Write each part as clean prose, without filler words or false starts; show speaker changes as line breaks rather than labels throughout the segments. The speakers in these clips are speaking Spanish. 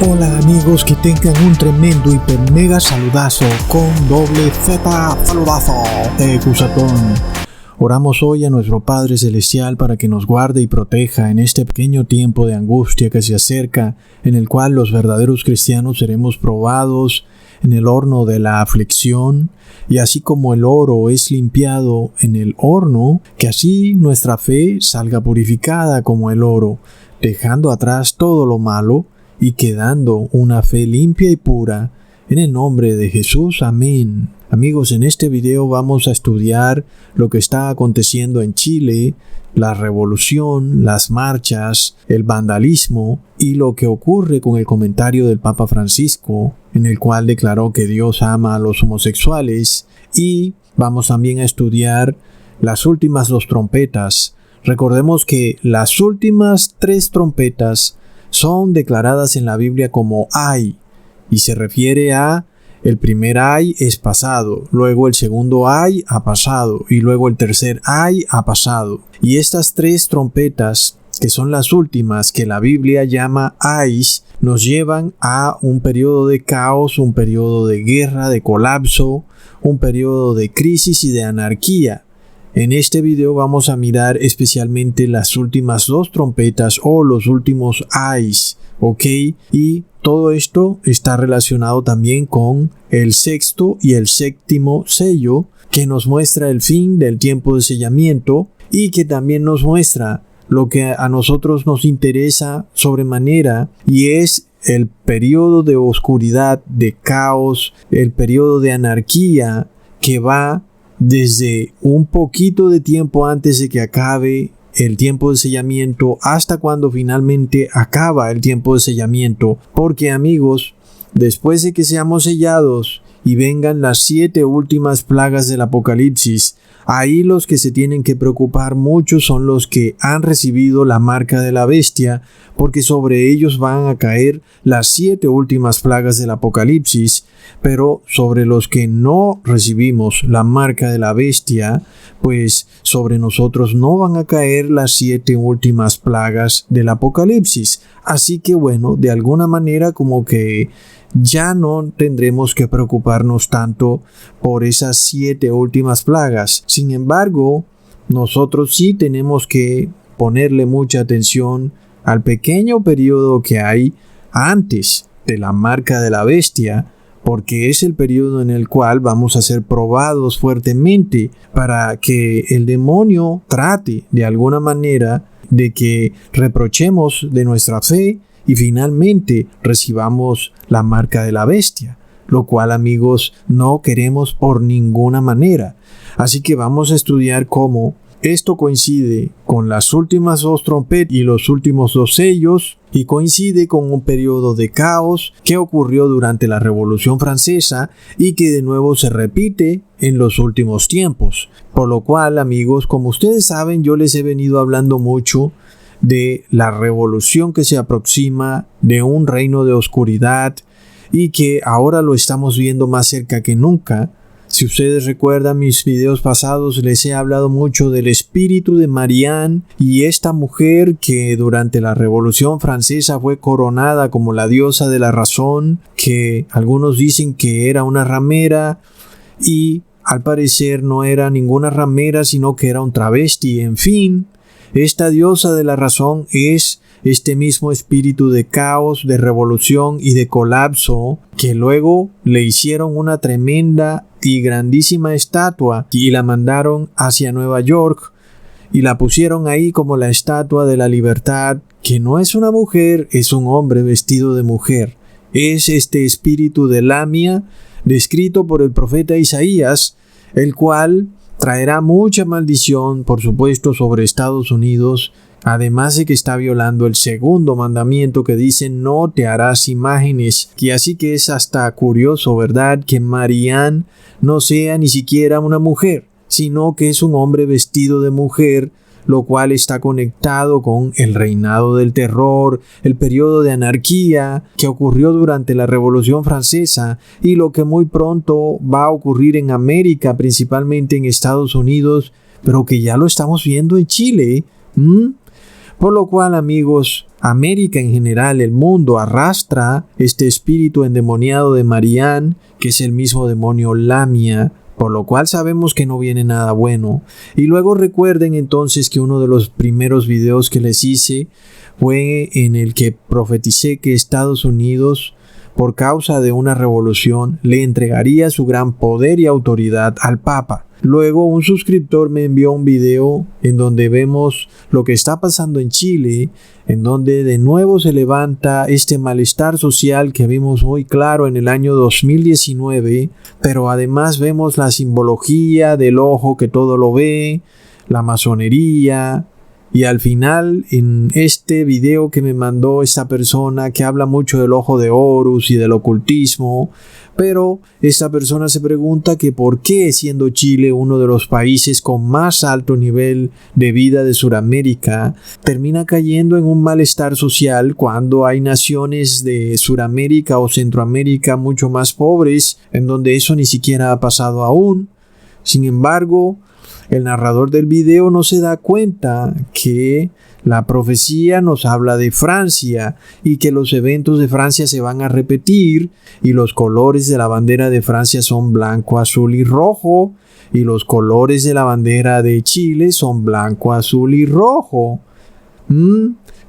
Hola amigos, que tengan un tremendo hiper mega saludazo con doble Z saludazo de Cusatón. Oramos hoy a nuestro Padre Celestial para que nos guarde y proteja en este pequeño tiempo de angustia que se acerca, en el cual los verdaderos cristianos seremos probados en el horno de la aflicción, y así como el oro es limpiado en el horno, que así nuestra fe salga purificada como el oro, dejando atrás todo lo malo y quedando una fe limpia y pura. En el nombre de Jesús, amén. Amigos, en este video vamos a estudiar lo que está aconteciendo en Chile, la revolución, las marchas, el vandalismo y lo que ocurre con el comentario del Papa Francisco, en el cual declaró que Dios ama a los homosexuales, y vamos también a estudiar las últimas dos trompetas. Recordemos que las últimas tres trompetas son declaradas en la Biblia como ay, y se refiere a el primer ay es pasado, luego el segundo ay ha pasado y luego el tercer ay ha pasado. Y estas tres trompetas, que son las últimas que la Biblia llama ayes, nos llevan a un periodo de caos, un periodo de guerra, de colapso, un periodo de crisis y de anarquía. En este video vamos a mirar especialmente las últimas dos trompetas o los últimos ayes, ¿ok? Y todo esto está relacionado también con el sexto y el séptimo sello, que nos muestra el fin del tiempo de sellamiento y que también nos muestra lo que a nosotros nos interesa sobremanera, y es el periodo de oscuridad, de caos, el periodo de anarquía que va desde un poquito de tiempo antes de que acabe el tiempo de sellamiento hasta cuando finalmente acaba el tiempo de sellamiento. Porque amigos, después de que seamos sellados y vengan las 7 últimas plagas del Apocalipsis, ahí los que se tienen que preocupar mucho son los que han recibido la marca de la bestia, porque sobre ellos van a caer las 7 últimas plagas del Apocalipsis. Pero sobre los que no recibimos la marca de la bestia, pues sobre nosotros no van a caer las 7 últimas plagas del Apocalipsis. Así que bueno, de alguna manera como que ya no tendremos que preocuparnos tanto por esas 7 últimas plagas. Sin embargo, nosotros sí tenemos que ponerle mucha atención al pequeño periodo que hay antes de la marca de la bestia, porque es el periodo en el cual vamos a ser probados fuertemente para que el demonio trate de alguna manera de que reprochemos de nuestra fe y finalmente recibamos la marca de la bestia, lo cual, amigos, no queremos por ninguna manera. Así que vamos a estudiar cómo esto coincide con las últimas dos trompetas y los últimos dos sellos, y coincide con un periodo de caos que ocurrió durante la Revolución Francesa y que de nuevo se repite en los últimos tiempos. Por lo cual, amigos, como ustedes saben, yo les he venido hablando mucho de la revolución que se aproxima, de un reino de oscuridad, y que ahora lo estamos viendo más cerca que nunca. Si ustedes recuerdan mis videos pasados, les he hablado mucho del espíritu de Marianne, y esta mujer que durante la Revolución Francesa fue coronada como la diosa de la razón, que algunos dicen que era una ramera, y al parecer no era ninguna ramera, sino que era un travesti. En fin, esta diosa de la razón es este mismo espíritu de caos, de revolución y de colapso, que luego le hicieron una tremenda y grandísima estatua y la mandaron hacia Nueva York y la pusieron ahí como la estatua de la libertad, que no es una mujer, es un hombre vestido de mujer. Es este espíritu de Lamia descrito por el profeta Isaías, el cual traerá mucha maldición, por supuesto, sobre Estados Unidos, además de que está violando el segundo mandamiento que dice no te harás imágenes. Y así que es hasta curioso, ¿verdad?, que Marianne no sea ni siquiera una mujer, sino que es un hombre vestido de mujer, lo cual está conectado con el reinado del terror, el periodo de anarquía que ocurrió durante la Revolución Francesa y lo que muy pronto va a ocurrir en América, principalmente en Estados Unidos, pero que ya lo estamos viendo en Chile. Por lo cual, amigos, América en general, el mundo, arrastra este espíritu endemoniado de Marianne, que es el mismo demonio Lamia, por lo cual sabemos que no viene nada bueno. Y luego recuerden entonces que uno de los primeros videos que les hice fue en el que profeticé que Estados Unidos, por causa de una revolución, le entregaría su gran poder y autoridad al Papa. Luego un suscriptor me envió un video en donde vemos lo que está pasando en Chile, en donde de nuevo se levanta este malestar social que vimos muy claro en el año 2019, pero además vemos la simbología del ojo que todo lo ve, la masonería. Y al final, en este video que me mandó esta persona que habla mucho del ojo de Horus y del ocultismo, pero esta persona se pregunta que por qué, siendo Chile uno de los países con más alto nivel de vida de Sudamérica, termina cayendo en un malestar social cuando hay naciones de Sudamérica o Centroamérica mucho más pobres, en donde eso ni siquiera ha pasado aún. Sin embargo, el narrador del video no se da cuenta que la profecía nos habla de Francia y que los eventos de Francia se van a repetir y los colores de la bandera de Francia son blanco, azul y rojo y los colores de la bandera de Chile son blanco, azul y rojo.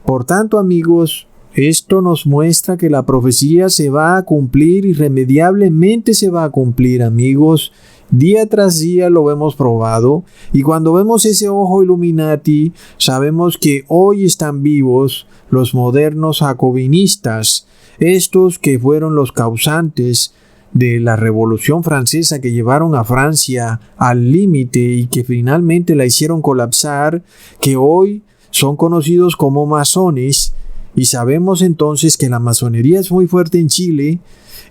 Por tanto, amigos, esto nos muestra que la profecía se va a cumplir, irremediablemente se va a cumplir, amigos. Día tras día lo hemos probado y cuando vemos ese ojo Illuminati sabemos que hoy están vivos los modernos jacobinistas, estos que fueron los causantes de la Revolución Francesa que llevaron a Francia al límite y que finalmente la hicieron colapsar, que hoy son conocidos como masones. Y sabemos entonces que la masonería es muy fuerte en Chile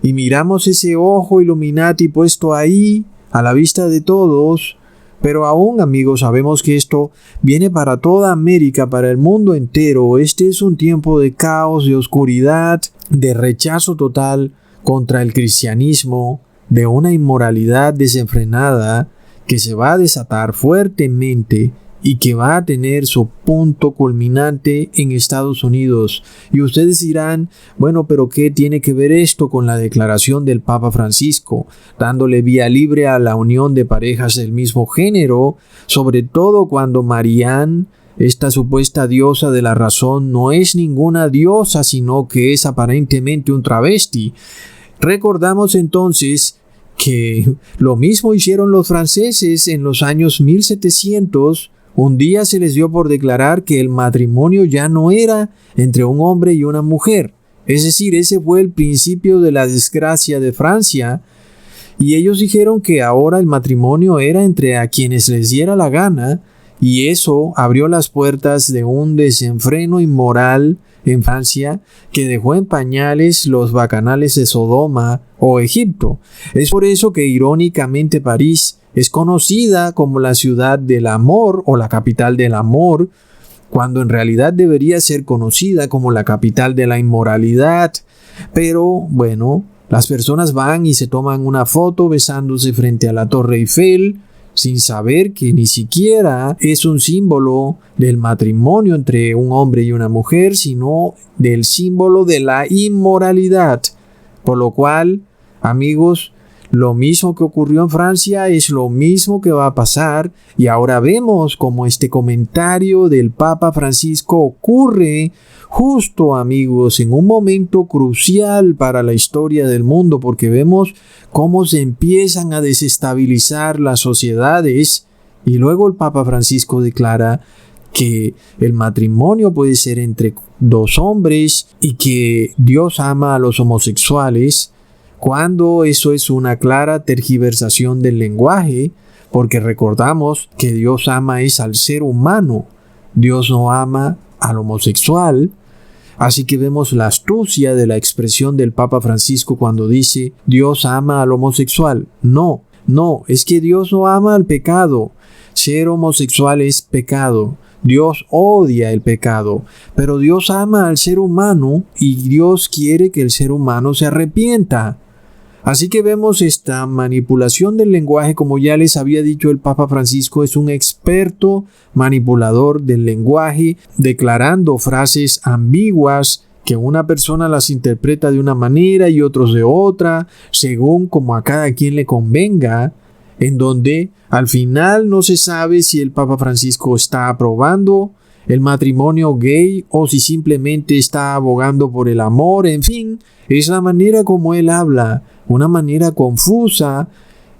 y miramos ese ojo Illuminati puesto ahí a la vista de todos, pero aún, amigos, sabemos que esto viene para toda América, para el mundo entero. Este es un tiempo de caos, de oscuridad, de rechazo total contra el cristianismo, de una inmoralidad desenfrenada que se va a desatar fuertemente y que va a tener su punto culminante en Estados Unidos. Y ustedes dirán, bueno, pero ¿qué tiene que ver esto con la declaración del Papa Francisco, dándole vía libre a la unión de parejas del mismo género, sobre todo cuando Marianne, esta supuesta diosa de la razón, no es ninguna diosa, sino que es aparentemente un travesti? Recordamos entonces que lo mismo hicieron los franceses en los años 1700. Un día se les dio por declarar que el matrimonio ya no era entre un hombre y una mujer. Es decir, ese fue el principio de la desgracia de Francia. Y ellos dijeron que ahora el matrimonio era entre a quienes les diera la gana. Y eso abrió las puertas de un desenfreno inmoral en Francia que dejó en pañales los bacanales de Sodoma o Egipto. Es por eso que irónicamente París es conocida como la ciudad del amor o la capital del amor, cuando en realidad debería ser conocida como la capital de la inmoralidad. Pero bueno, las personas van y se toman una foto besándose frente a la Torre Eiffel, sin saber que ni siquiera es un símbolo del matrimonio entre un hombre y una mujer, sino del símbolo de la inmoralidad. Por lo cual, amigos, lo mismo que ocurrió en Francia es lo mismo que va a pasar, y ahora vemos cómo este comentario del Papa Francisco ocurre justo, amigos, en un momento crucial para la historia del mundo, porque vemos cómo se empiezan a desestabilizar las sociedades y luego el Papa Francisco declara que el matrimonio puede ser entre dos hombres y que Dios ama a los homosexuales, cuando eso es una clara tergiversación del lenguaje, porque recordamos que Dios ama es al ser humano, Dios no ama al homosexual. Así que vemos la astucia de la expresión del Papa Francisco cuando dice Dios ama al homosexual. No, es que Dios no ama al pecado. Ser homosexual es pecado. Dios odia el pecado, pero Dios ama al ser humano y Dios quiere que el ser humano se arrepienta. Así que vemos esta manipulación del lenguaje. Como ya les había dicho, el Papa Francisco es un experto manipulador del lenguaje, declarando frases ambiguas que una persona las interpreta de una manera y otros de otra, según como a cada quien le convenga, en donde al final no se sabe si el Papa Francisco está aprobando el matrimonio gay o si simplemente está abogando por el amor. En fin, es la manera como él habla, una manera confusa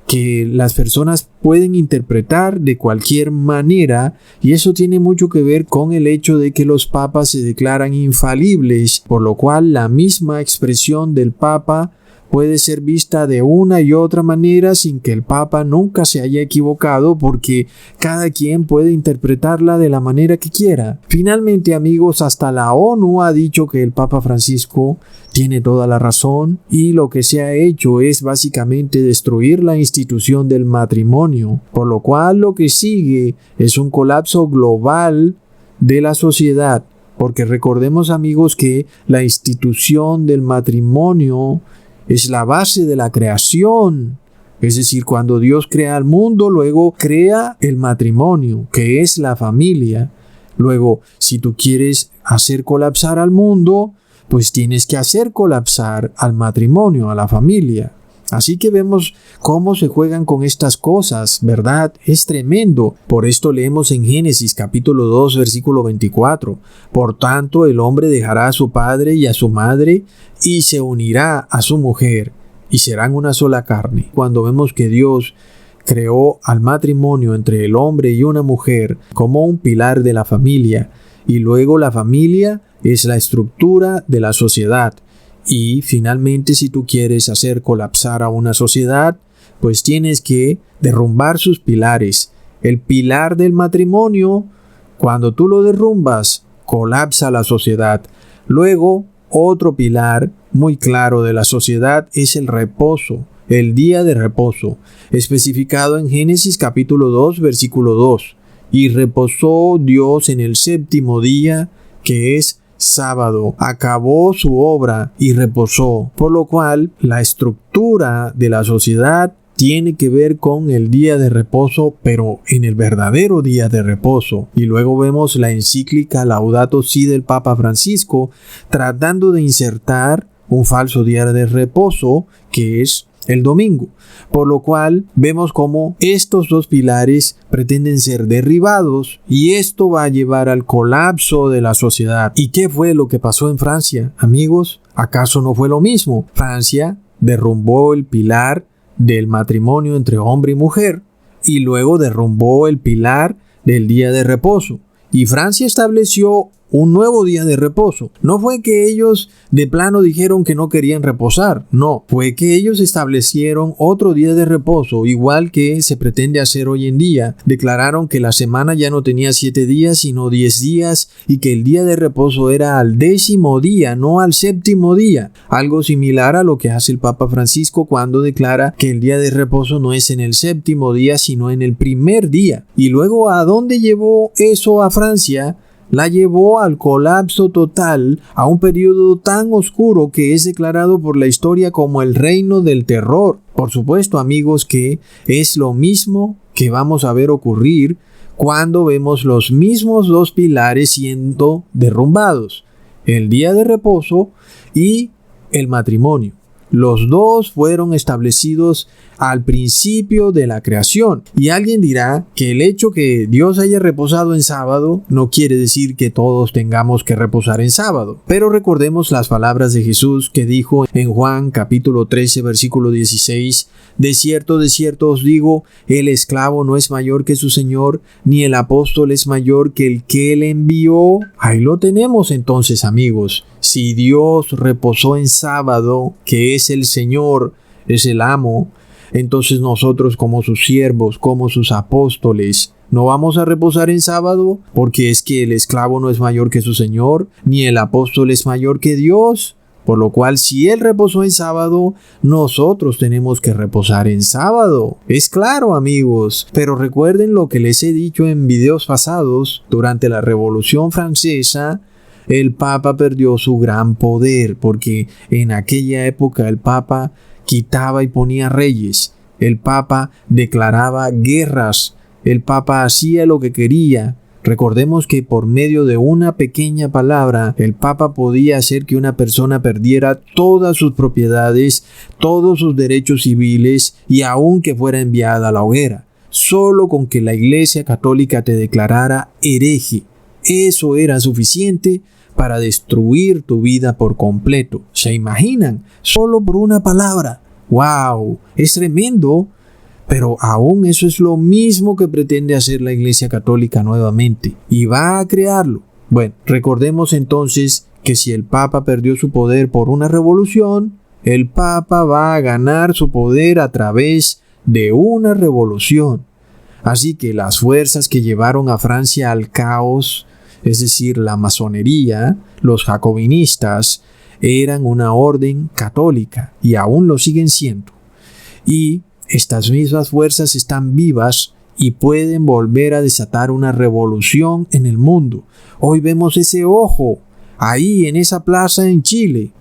que las personas pueden interpretar de cualquier manera, y eso tiene mucho que ver con el hecho de que los papas se declaran infalibles, por lo cual la misma expresión del papa puede ser vista de una y otra manera sin que el Papa nunca se haya equivocado, porque cada quien puede interpretarla de la manera que quiera. Finalmente, amigos, hasta la ONU ha dicho que el Papa Francisco tiene toda la razón y lo que se ha hecho es básicamente destruir la institución del matrimonio, por lo cual lo que sigue es un colapso global de la sociedad, porque recordemos, amigos, que la institución del matrimonio es la base de la creación. Es decir, cuando Dios crea el mundo, luego crea el matrimonio, que es la familia. Luego, si tú quieres hacer colapsar al mundo, pues tienes que hacer colapsar al matrimonio, a la familia. Así que vemos cómo se juegan con estas cosas, ¿verdad? Es tremendo. Por esto leemos en Génesis capítulo 2, versículo 24. Por tanto, el hombre dejará a su padre y a su madre y se unirá a su mujer y serán una sola carne. Cuando vemos que Dios creó al matrimonio entre el hombre y una mujer como un pilar de la familia, y luego la familia es la estructura de la sociedad. Y finalmente, si tú quieres hacer colapsar a una sociedad, pues tienes que derrumbar sus pilares. El pilar del matrimonio, cuando tú lo derrumbas, colapsa la sociedad. Luego, otro pilar muy claro de la sociedad es el reposo, el día de reposo, especificado en Génesis capítulo 2, versículo 2. Y reposó Dios en el séptimo día, que es sábado, acabó su obra y reposó, por lo cual la estructura de la sociedad tiene que ver con el día de reposo, pero en el verdadero día de reposo. Y luego vemos la encíclica Laudato Si del Papa Francisco tratando de insertar un falso día de reposo, que es el domingo, por lo cual vemos cómo estos dos pilares pretenden ser derribados y esto va a llevar al colapso de la sociedad. ¿Y qué fue lo que pasó en Francia, amigos? ¿Acaso no fue lo mismo? Francia derrumbó el pilar del matrimonio entre hombre y mujer y luego derrumbó el pilar del día de reposo, y Francia estableció un nuevo día de reposo. No fue que ellos de plano dijeron que no querían reposar, no, fue que ellos establecieron otro día de reposo, igual que se pretende hacer hoy en día. Declararon que la semana ya no tenía 7 días, sino 10 días, y que el día de reposo era al 10º día, no al 7º día. Algo similar a lo que hace el Papa Francisco cuando declara que el día de reposo no es en el 7º día, sino en el primer día. Y luego, ¿a dónde llevó eso a Francia? La llevó al colapso total, a un periodo tan oscuro que es declarado por la historia como el reino del terror. Por supuesto, amigos, que es lo mismo que vamos a ver ocurrir cuando vemos los mismos dos pilares siendo derrumbados: el día de reposo y el matrimonio. Los dos fueron establecidos al principio de la creación. Y alguien dirá que el hecho que Dios haya reposado en sábado no quiere decir que todos tengamos que reposar en sábado. Pero recordemos las palabras de Jesús que dijo en Juan capítulo 13 versículo 16: de cierto os digo, el esclavo no es mayor que su señor, ni el apóstol es mayor que el que le envió. Ahí lo tenemos entonces, amigos. Si Dios reposó en sábado, que es el Señor, es el amo, entonces nosotros como sus siervos, como sus apóstoles, ¿no vamos a reposar en sábado? Porque es que el esclavo no es mayor que su señor, ni el apóstol es mayor que Dios. Por lo cual, si él reposó en sábado, nosotros tenemos que reposar en sábado. Es claro, amigos. Pero recuerden lo que les he dicho en videos pasados. Durante la Revolución Francesa, el Papa perdió su gran poder, porque en aquella época el Papa quitaba y ponía reyes. El Papa declaraba guerras. El Papa hacía lo que quería. Recordemos que por medio de una pequeña palabra, el Papa podía hacer que una persona perdiera todas sus propiedades, todos sus derechos civiles y aun que fuera enviada a la hoguera. Solo con que la Iglesia Católica te declarara hereje. Eso era suficiente para destruir tu vida por completo. ¿Se imaginan? Solo por una palabra. ¡Wow! Es tremendo. Pero aún eso es lo mismo que pretende hacer la Iglesia Católica nuevamente. Y va a crearlo. Bueno, recordemos entonces que si el Papa perdió su poder por una revolución, el Papa va a ganar su poder a través de una revolución. Así que las fuerzas que llevaron a Francia al caos, es decir, la masonería, los jacobinistas, eran una orden católica y aún lo siguen siendo. Y estas mismas fuerzas están vivas y pueden volver a desatar una revolución en el mundo. Hoy vemos ese ojo ahí en esa plaza en Chile.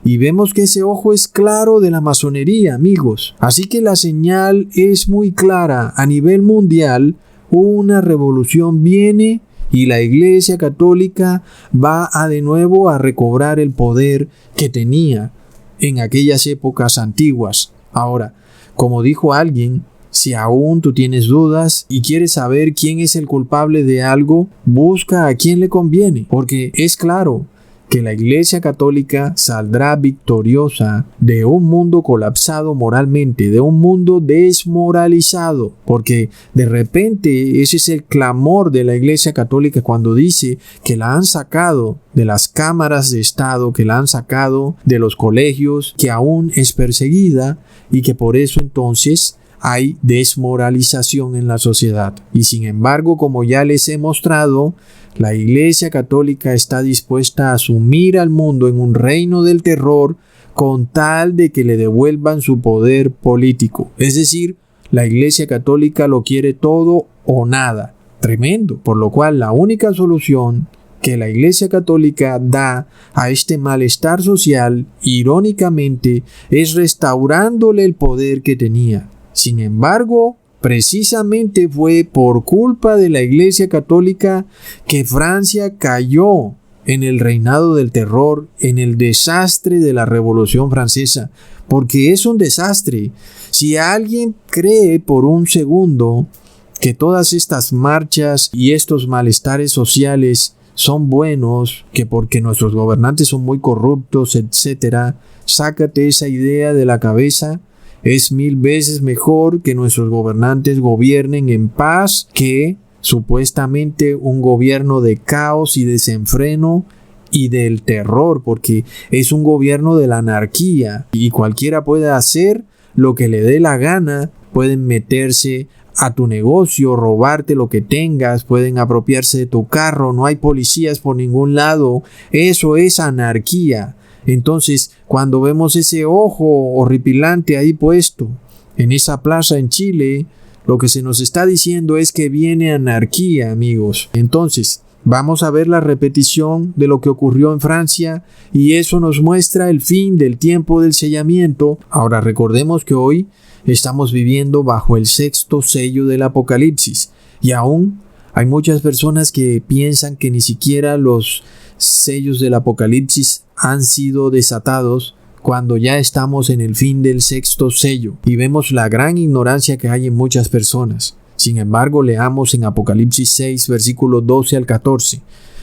Y vemos que ese ojo es claro de la masonería, amigos. Así que la señal es muy clara. A nivel mundial, una revolución viene y la Iglesia Católica va de nuevo a recobrar el poder que tenía en aquellas épocas antiguas. Ahora, como dijo alguien, si aún tú tienes dudas y quieres saber quién es el culpable de algo, busca a quien le conviene, porque es claro que la Iglesia Católica saldrá victoriosa de un mundo colapsado moralmente, de un mundo desmoralizado, porque de repente ese es el clamor de la Iglesia Católica cuando dice que la han sacado de las cámaras de Estado, que la han sacado de los colegios, que aún es perseguida y que por eso entonces hay desmoralización en la sociedad. Y sin embargo, como ya les he mostrado, la Iglesia Católica está dispuesta a sumir al mundo en un reino del terror con tal de que le devuelvan su poder político. Es decir, la Iglesia Católica lo quiere todo o nada. Tremendo. Por lo cual la única solución que la Iglesia Católica da a este malestar social, irónicamente, es restaurándole el poder que tenía. Sin embargo, precisamente fue por culpa de la Iglesia Católica que Francia cayó en el reinado del terror, en el desastre de la Revolución Francesa, porque es un desastre. Si alguien cree por un segundo que todas estas marchas y estos malestares sociales son buenos, que porque nuestros gobernantes son muy corruptos, etc., sácate esa idea de la cabeza. Es 1000 veces mejor que nuestros gobernantes gobiernen en paz que supuestamente un gobierno de caos y desenfreno y del terror, porque es un gobierno de la anarquía y cualquiera puede hacer lo que le dé la gana. Pueden meterse a tu negocio, robarte lo que tengas, pueden apropiarse de tu carro, no hay policías por ningún lado. Eso es anarquía. Entonces, cuando vemos ese ojo horripilante ahí puesto en esa plaza en Chile, lo que se nos está diciendo es que viene anarquía, amigos. Entonces, vamos a ver la repetición de lo que ocurrió en Francia y eso nos muestra el fin del tiempo del sellamiento. Ahora recordemos que hoy estamos viviendo bajo el 6º sello del Apocalipsis y aún hay muchas personas que piensan que ni siquiera los sellos del Apocalipsis han sido desatados cuando ya estamos en el fin del 6º sello y vemos la gran ignorancia que hay en muchas personas. Sin embargo, leamos en Apocalipsis 6, versículos 12 al 14.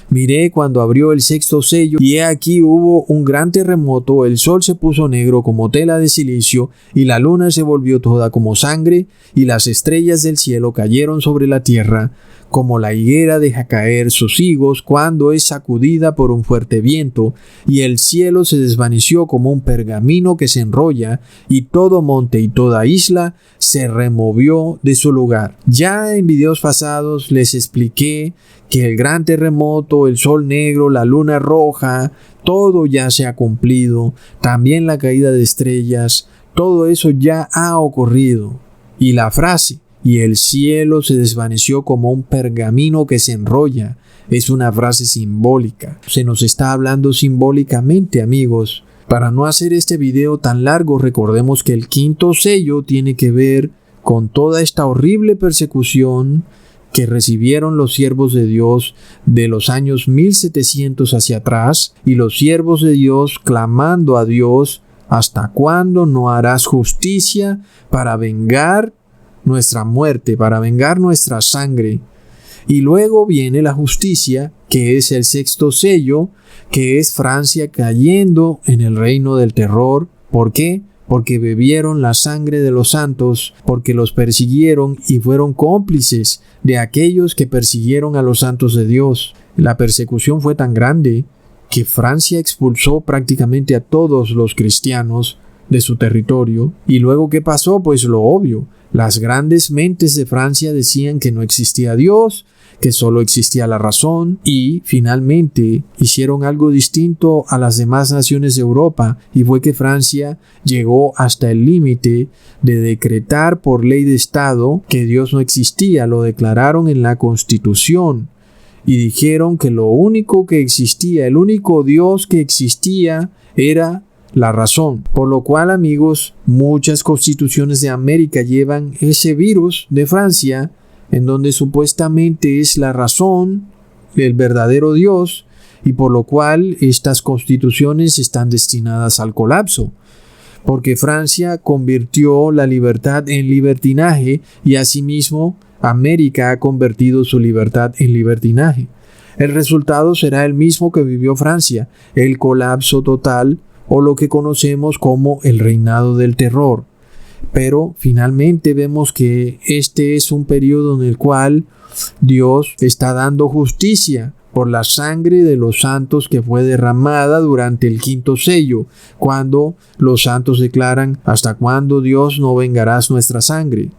Miré cuando abrió el 6º sello, y he aquí hubo un gran terremoto, el sol se puso negro como tela de silicio, y la luna se volvió toda como sangre, y las estrellas del cielo cayeron sobre la tierra, como la higuera deja caer sus higos cuando es sacudida por un fuerte viento, y el cielo se desvaneció como un pergamino que se enrolla, y todo monte y toda isla se removió de su lugar. Ya en videos pasados les expliqué que el gran terremoto, el sol negro, la luna roja, todo ya se ha cumplido, también la caída de estrellas, todo eso ya ha ocurrido. Y la frase, y el cielo se desvaneció como un pergamino que se enrolla, es una frase simbólica. Se nos está hablando simbólicamente, amigos. Para no hacer este video tan largo, recordemos que el quinto sello tiene que ver con toda esta horrible persecución que recibieron los siervos de Dios de los años 1700 hacia atrás, y los siervos de Dios clamando a Dios: ¿hasta cuándo no harás justicia para vengar nuestra muerte, para vengar nuestra sangre? Y luego viene la justicia, que es el sexto sello, que es Francia cayendo en el reino del terror. ¿Por qué? Porque bebieron la sangre de los santos, porque los persiguieron y fueron cómplices de aquellos que persiguieron a los santos de Dios. La persecución fue tan grande que Francia expulsó prácticamente a todos los cristianos de su territorio. ¿Y luego qué pasó? Pues lo obvio. Las grandes mentes de Francia decían que no existía Dios, que solo existía la razón, y finalmente hicieron algo distinto a las demás naciones de Europa, y fue que Francia llegó hasta el límite de decretar por ley de Estado que Dios no existía. Lo declararon en la Constitución y dijeron que lo único que existía, el único Dios que existía, era la razón. Por lo cual, amigos, muchas constituciones de América llevan ese virus de Francia, en donde supuestamente es la razón, el verdadero Dios, y por lo cual estas constituciones están destinadas al colapso, porque Francia convirtió la libertad en libertinaje, y asimismo América ha convertido su libertad en libertinaje. El resultado será el mismo que vivió Francia: el colapso total, o lo que conocemos como el reinado del terror. Pero finalmente vemos que este es un periodo en el cual Dios está dando justicia por la sangre de los santos que fue derramada durante el quinto sello, cuando los santos declaran: ¿hasta cuándo, Dios, no vengarás nuestra sangre?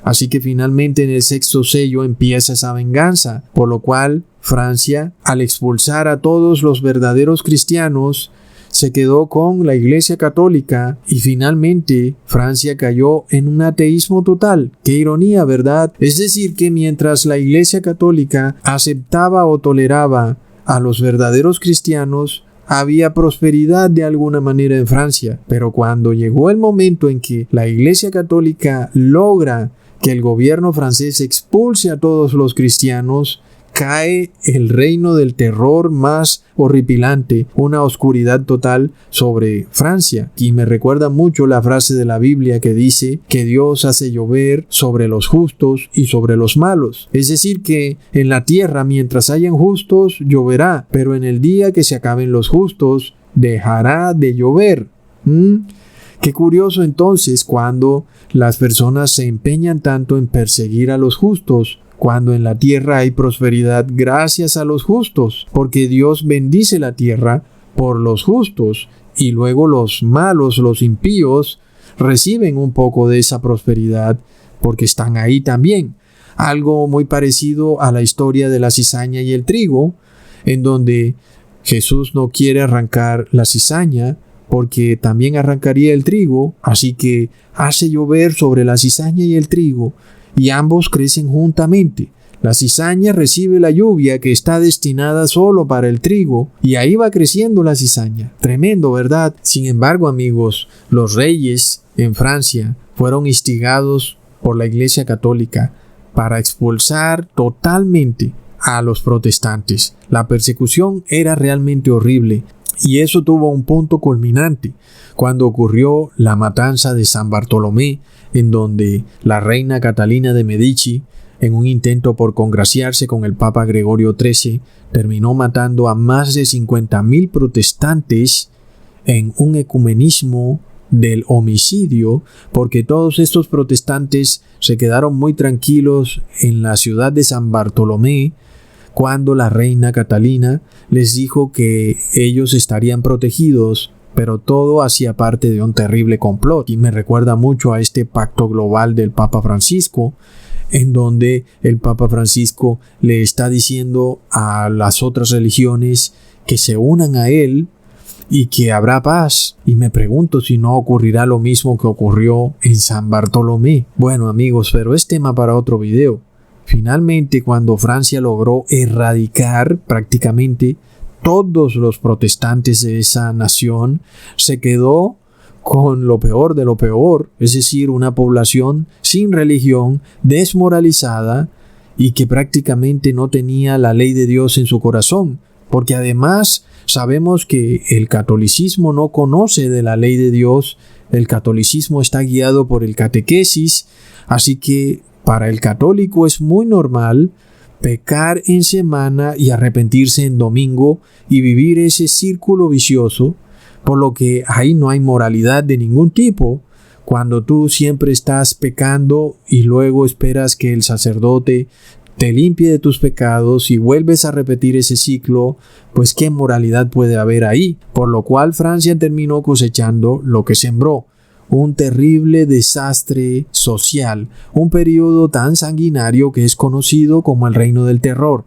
Así que finalmente en el sexto sello empieza esa venganza, por lo cual Francia, al expulsar a todos los verdaderos cristianos, se quedó con la Iglesia Católica, y finalmente Francia cayó en un ateísmo total. Qué ironía, ¿verdad? Es decir, que mientras la Iglesia Católica aceptaba o toleraba a los verdaderos cristianos, había prosperidad de alguna manera en Francia. Pero cuando llegó el momento en que la Iglesia Católica logra que el gobierno francés expulse a todos los cristianos, cae el reino del terror más horripilante, una oscuridad total sobre Francia. Y me recuerda mucho la frase de la Biblia que dice que Dios hace llover sobre los justos y sobre los malos. Es decir, que en la tierra, mientras hayan justos, lloverá, pero en el día que se acaben los justos, dejará de llover. Qué curioso entonces cuando las personas se empeñan tanto en perseguir a los justos, cuando en la tierra hay prosperidad gracias a los justos, porque Dios bendice la tierra por los justos, y luego los malos, los impíos, reciben un poco de esa prosperidad porque están ahí también. Algo muy parecido a la historia de la cizaña y el trigo, en donde Jesús no quiere arrancar la cizaña porque también arrancaría el trigo, así que hace llover sobre la cizaña y el trigo, y ambos crecen juntamente. La cizaña recibe la lluvia que está destinada solo para el trigo, y ahí va creciendo la cizaña. Tremendo, ¿verdad? Sin embargo, amigos, los reyes en Francia fueron instigados por la Iglesia Católica para expulsar totalmente a los protestantes. La persecución era realmente horrible, y eso tuvo un punto culminante cuando ocurrió la matanza de San Bartolomé, en donde la reina Catalina de Medici, en un intento por congraciarse con el Papa Gregorio XIII, terminó matando a más de 50,000 protestantes en un ecumenismo del homicidio, porque todos estos protestantes se quedaron muy tranquilos en la ciudad de San Bartolomé cuando la reina Catalina les dijo que ellos estarían protegidos, pero todo hacía parte de un terrible complot. Y me recuerda mucho a este pacto global del Papa Francisco, en donde el Papa Francisco le está diciendo a las otras religiones que se unan a él y que habrá paz. Y me pregunto si no ocurrirá lo mismo que ocurrió en San Bartolomé. Bueno, amigos, pero es tema para otro video. Finalmente, cuando Francia logró erradicar prácticamente todos los protestantes de esa nación, se quedó con lo peor de lo peor, es decir, una población sin religión, desmoralizada y que prácticamente no tenía la ley de Dios en su corazón, porque además sabemos que el catolicismo no conoce de la ley de Dios, el catolicismo está guiado por el catequesis, así que para el católico es muy normal pecar en semana y arrepentirse en domingo y vivir ese círculo vicioso, por lo que ahí no hay moralidad de ningún tipo. Cuando tú siempre estás pecando y luego esperas que el sacerdote te limpie de tus pecados y vuelves a repetir ese ciclo, pues qué moralidad puede haber ahí. Por lo cual Francia terminó cosechando lo que sembró. Un terrible desastre social, un periodo tan sanguinario que es conocido como el Reino del Terror.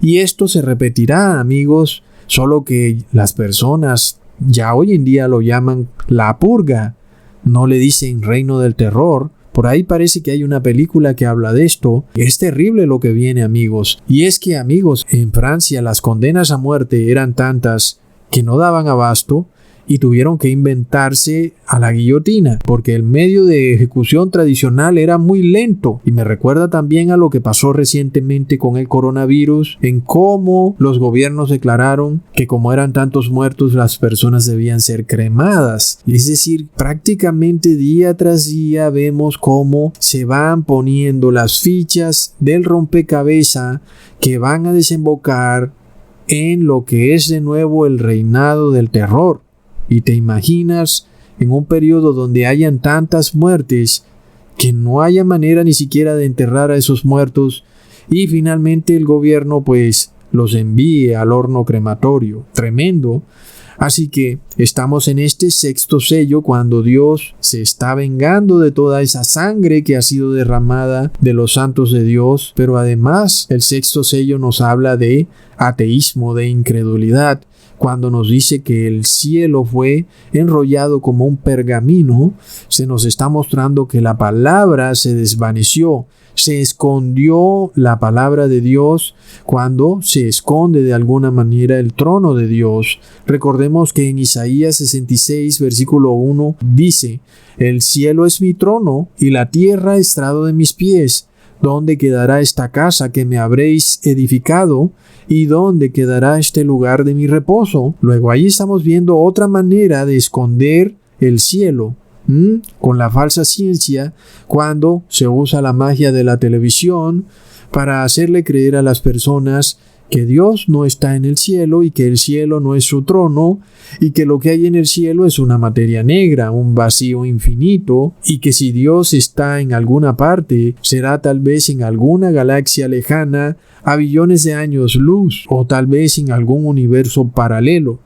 Y esto se repetirá, amigos, solo que las personas ya hoy en día lo llaman la purga, no le dicen Reino del Terror. Por ahí parece que hay una película que habla de esto. Es terrible lo que viene, amigos. Y es que, amigos, en Francia las condenas a muerte eran tantas que no daban abasto y tuvieron que inventarse a la guillotina, porque el medio de ejecución tradicional era muy lento. Y me recuerda también a lo que pasó recientemente con el coronavirus, en cómo los gobiernos declararon que como eran tantos muertos, las personas debían ser cremadas. Es decir, prácticamente día tras día vemos cómo se van poniendo las fichas del rompecabezas que van a desembocar en lo que es de nuevo el reinado del terror. Y te imaginas en un periodo donde hayan tantas muertes que no haya manera ni siquiera de enterrar a esos muertos y finalmente el gobierno pues los envíe al horno crematorio. Tremendo. Así que estamos en este sexto sello cuando Dios se está vengando de toda esa sangre que ha sido derramada de los santos de Dios, pero además el sexto sello nos habla de ateísmo, de incredulidad. Cuando nos dice que el cielo fue enrollado como un pergamino, se nos está mostrando que la palabra se desvaneció, se escondió la palabra de Dios cuando se esconde de alguna manera el trono de Dios. Recordemos que en Isaías 66, versículo 1 dice: «El cielo es mi trono y la tierra estrado de mis pies. ¿Dónde quedará esta casa que me habréis edificado? ¿Y dónde quedará este lugar de mi reposo?». Luego ahí estamos viendo otra manera de esconder el cielo, con la falsa ciencia, cuando se usa la magia de la televisión para hacerle creer a las personas que Dios no está en el cielo y que el cielo no es su trono y que lo que hay en el cielo es una materia negra, un vacío infinito, y que si Dios está en alguna parte, será tal vez en alguna galaxia lejana a billones de años luz o tal vez en algún universo paralelo.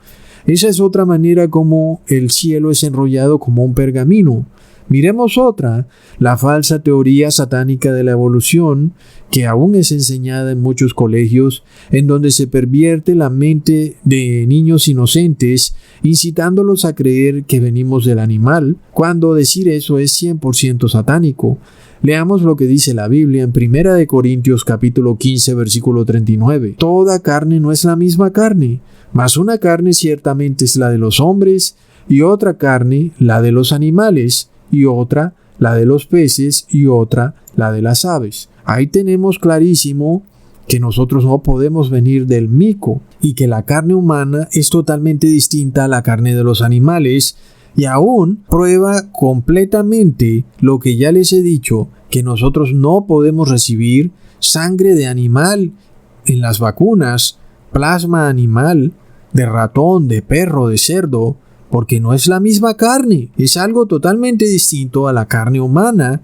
Esa es otra manera como el cielo es enrollado como un pergamino. Miremos otra, la falsa teoría satánica de la evolución, que aún es enseñada en muchos colegios, en donde se pervierte la mente de niños inocentes, incitándolos a creer que venimos del animal, cuando decir eso es 100% satánico. Leamos lo que dice la Biblia en 1 Corintios capítulo 15, versículo 39. «Toda carne no es la misma carne, mas una carne ciertamente es la de los hombres, y otra carne la de los animales, y otra la de los peces, y otra la de las aves». Ahí tenemos clarísimo que nosotros no podemos venir del mico y que la carne humana es totalmente distinta a la carne de los animales, y aún prueba completamente lo que ya les he dicho, que nosotros no podemos recibir sangre de animal en las vacunas, plasma animal, de ratón, de perro, de cerdo, porque no es la misma carne, es algo totalmente distinto a la carne humana.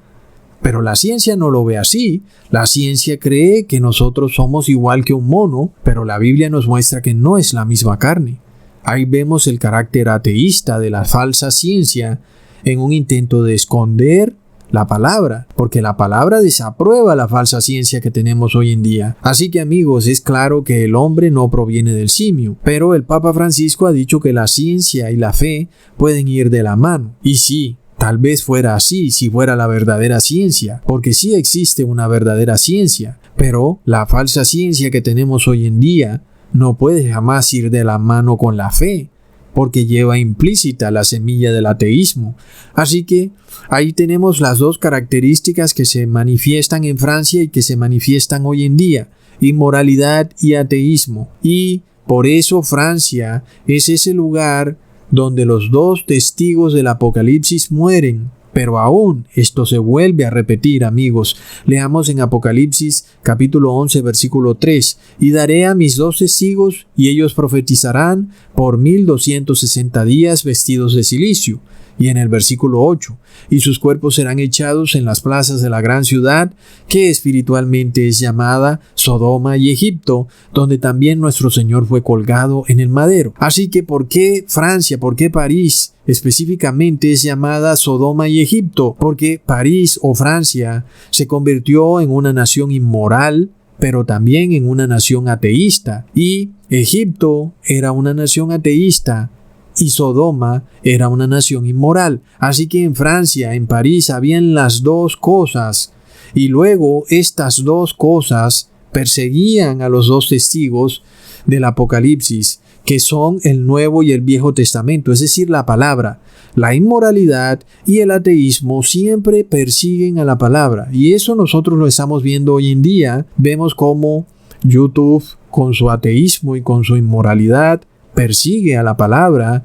Pero la ciencia no lo ve así. La ciencia cree que nosotros somos igual que un mono, pero la Biblia nos muestra que no es la misma carne. Ahí vemos el carácter ateísta de la falsa ciencia en un intento de esconder la palabra, porque la palabra desaprueba la falsa ciencia que tenemos hoy en día. Así que, amigos, es claro que el hombre no proviene del simio, pero el Papa Francisco ha dicho que la ciencia y la fe pueden ir de la mano. Y sí, tal vez fuera así si fuera la verdadera ciencia, porque sí existe una verdadera ciencia, pero la falsa ciencia que tenemos hoy en día no puede jamás ir de la mano con la fe, porque lleva implícita la semilla del ateísmo. Así que ahí tenemos las dos características que se manifiestan en Francia y que se manifiestan hoy en día: inmoralidad y ateísmo. Y por eso Francia es ese lugar donde los dos testigos del Apocalipsis mueren. Pero aún esto se vuelve a repetir, amigos. Leamos en Apocalipsis capítulo 11, versículo 3. Y daré a mis 2 testigos, y ellos profetizarán por 1260 días vestidos de cilicio. Y en el versículo 8, y sus cuerpos serán echados en las plazas de la gran ciudad, que espiritualmente es llamada Sodoma y Egipto, donde también nuestro Señor fue colgado en el madero. Así que, ¿por qué Francia? ¿Por qué París específicamente es llamada Sodoma y Egipto? Porque París o Francia se convirtió en una nación inmoral, pero también en una nación ateísta. Y Egipto era una nación ateísta, y Sodoma era una nación inmoral. Así que en Francia, en París, habían las dos cosas. Y luego estas dos cosas perseguían a los 2 testigos del Apocalipsis, que son el Nuevo y el Viejo Testamento, es decir, la palabra. La inmoralidad y el ateísmo siempre persiguen a la palabra. Y eso nosotros lo estamos viendo hoy en día. Vemos cómo YouTube, con su ateísmo y con su inmoralidad, persigue a la palabra,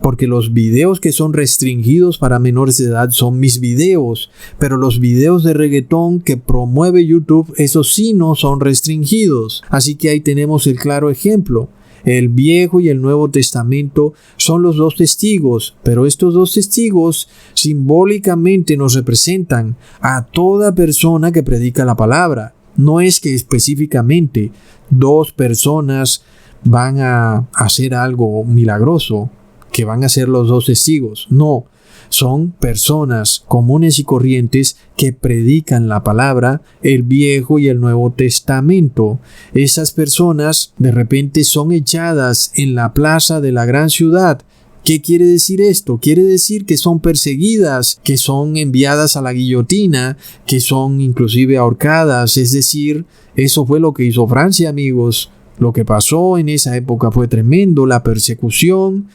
porque los videos que son restringidos para menores de edad son mis videos, pero los videos de reggaetón que promueve YouTube, esos sí no son restringidos. Así que ahí tenemos el claro ejemplo. El Viejo y el Nuevo Testamento son los 2 testigos, pero estos 2 testigos simbólicamente nos representan a toda persona que predica la palabra. No es que específicamente 2 personas van a hacer algo milagroso, que van a ser los 2 testigos. No, son personas comunes y corrientes que predican la palabra, el Viejo y el Nuevo Testamento. Esas personas de repente son echadas en la plaza de la gran ciudad. ¿Qué quiere decir esto? Quiere decir que son perseguidas, que son enviadas a la guillotina, que son inclusive ahorcadas. Es decir, eso fue lo que hizo Francia, amigos. Lo que pasó en esa época fue tremendo, la persecución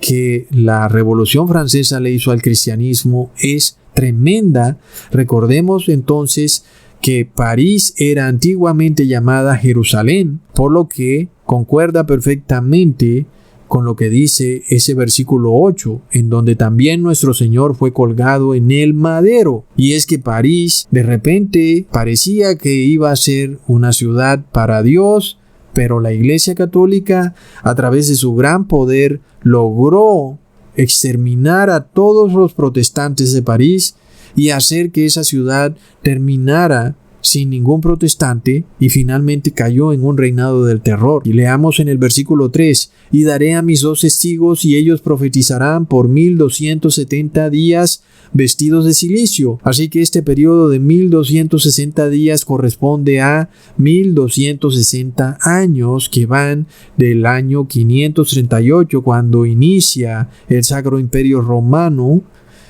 que la Revolución Francesa le hizo al cristianismo es tremenda. Recordemos entonces que París era antiguamente llamada Jerusalén, por lo que concuerda perfectamente con lo que dice ese versículo 8, en donde también nuestro Señor fue colgado en el madero. Y es que París de repente parecía que iba a ser una ciudad para Dios, pero la Iglesia Católica, a través de su gran poder, logró exterminar a todos los protestantes de París y hacer que esa ciudad terminara sin ningún protestante, y finalmente cayó en un reinado del terror. Y leamos en el versículo 3: y daré a mis 2 testigos, y ellos profetizarán por 1270 días vestidos de cilicio. Así que este periodo de 1260 días corresponde a 1260 años, que van del año 538, cuando inicia el Sacro Imperio Romano,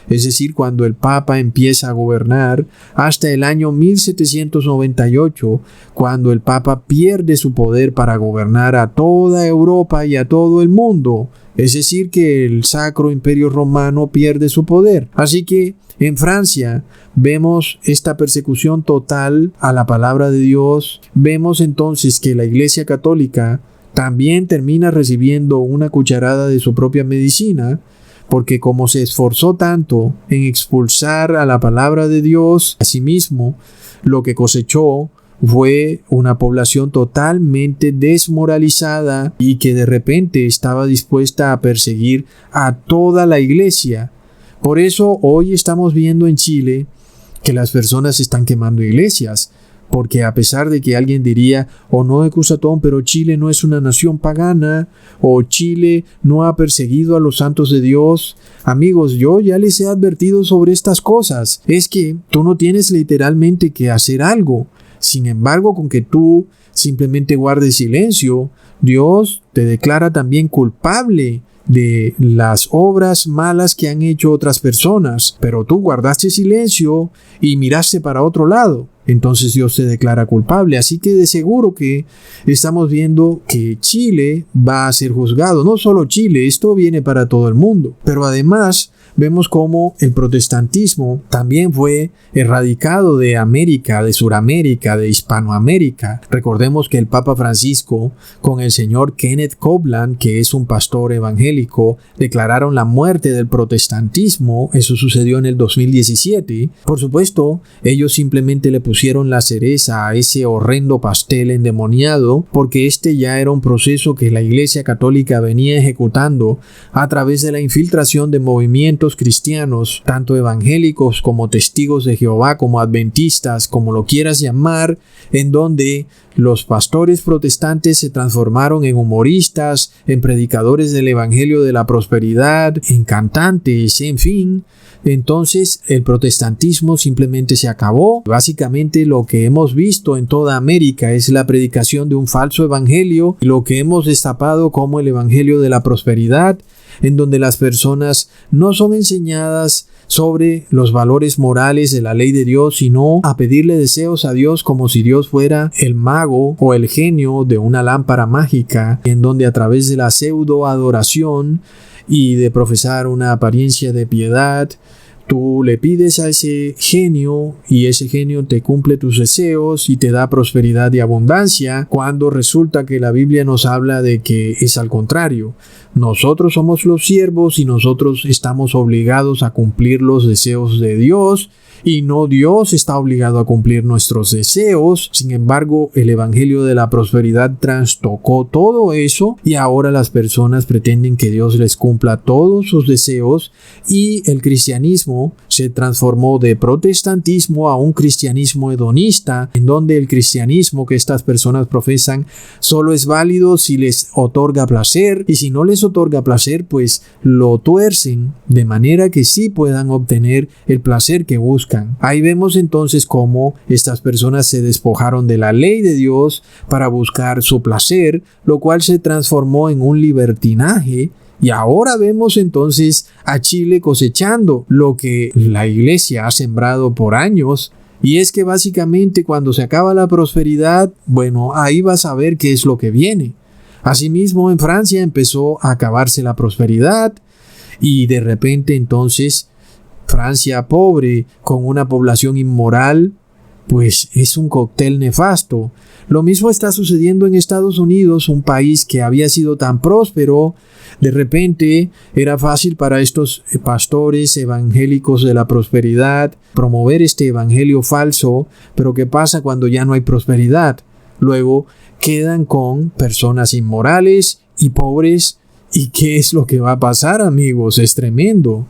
es decir, cuando el Papa empieza a gobernar, hasta el año 1798, cuando el Papa pierde su poder para gobernar a toda Europa y a todo el mundo. Es decir, que el Sacro Imperio Romano pierde su poder. Así que en Francia vemos esta persecución total a la palabra de Dios. Vemos entonces que la Iglesia Católica también termina recibiendo una cucharada de su propia medicina, porque como se esforzó tanto en expulsar a la palabra de Dios, asimismo, lo que cosechó fue una población totalmente desmoralizada y que de repente estaba dispuesta a perseguir a toda la iglesia. Por eso hoy estamos viendo en Chile que las personas están quemando iglesias, porque a pesar de que alguien diría, o no, Ecusatón, pero Chile no es una nación pagana, o Chile no ha perseguido a los santos de Dios. Amigos, yo ya les he advertido sobre estas cosas. Es que tú no tienes literalmente que hacer algo. Sin embargo, con que tú simplemente guardes silencio, Dios te declara también culpable de las obras malas que han hecho otras personas, pero tú guardaste silencio y miraste para otro lado. Entonces Dios te declara culpable. Así que de seguro que estamos viendo que Chile va a ser juzgado. No solo Chile, esto viene para todo el mundo. Pero además vemos cómo el protestantismo también fue erradicado de América, de Suramérica, de Hispanoamérica. Recordemos que el Papa Francisco con el señor Kenneth Copeland, que es un pastor evangélico, declararon la muerte del protestantismo. Eso sucedió en el 2017. Por supuesto, ellos simplemente le pusieron la cereza a ese horrendo pastel endemoniado, porque este ya era un proceso que la Iglesia Católica venía ejecutando a través de la infiltración de movimientos cristianos, tanto evangélicos como testigos de Jehová, como adventistas, como lo quieras llamar, en donde los pastores protestantes se transformaron en humoristas, en predicadores del evangelio de la prosperidad, en cantantes, en fin. Entonces el protestantismo simplemente se acabó. Básicamente lo que hemos visto en toda América es la predicación de un falso evangelio, lo que hemos destapado como el evangelio de la prosperidad, en donde las personas no son enseñadas sobre los valores morales de la ley de Dios, sino a pedirle deseos a Dios como si Dios fuera el mago o el genio de una lámpara mágica, en donde a través de la pseudo adoración y de profesar una apariencia de piedad, tú le pides a ese genio y ese genio te cumple tus deseos y te da prosperidad y abundancia, cuando resulta que la Biblia nos habla de que es al contrario. Nosotros somos los siervos y nosotros estamos obligados a cumplir los deseos de Dios, y no Dios está obligado a cumplir nuestros deseos. Sin embargo, el evangelio de la prosperidad trastocó todo eso y ahora las personas pretenden que Dios les cumpla todos sus deseos, y el cristianismo se transformó de protestantismo a un cristianismo hedonista, en donde el cristianismo que estas personas profesan solo es válido si les otorga placer, y si no les otorga placer, pues lo tuercen de manera que sí puedan obtener el placer que buscan. Ahí vemos entonces cómo estas personas se despojaron de la ley de Dios para buscar su placer, lo cual se transformó en un libertinaje. Y ahora vemos entonces a Chile cosechando lo que la iglesia ha sembrado por años. Y es que básicamente cuando se acaba la prosperidad, bueno, ahí vas a ver qué es lo que viene. Asimismo, en Francia empezó a acabarse la prosperidad y de repente entonces Francia pobre, con una población inmoral, pues es un cóctel nefasto. Lo mismo está sucediendo en Estados Unidos, un país que había sido tan próspero. De repente era fácil para estos pastores evangélicos de la prosperidad promover este evangelio falso, pero ¿qué pasa cuando ya no hay prosperidad? Luego quedan con personas inmorales y pobres. ¿Y qué es lo que va a pasar, amigos? Es tremendo.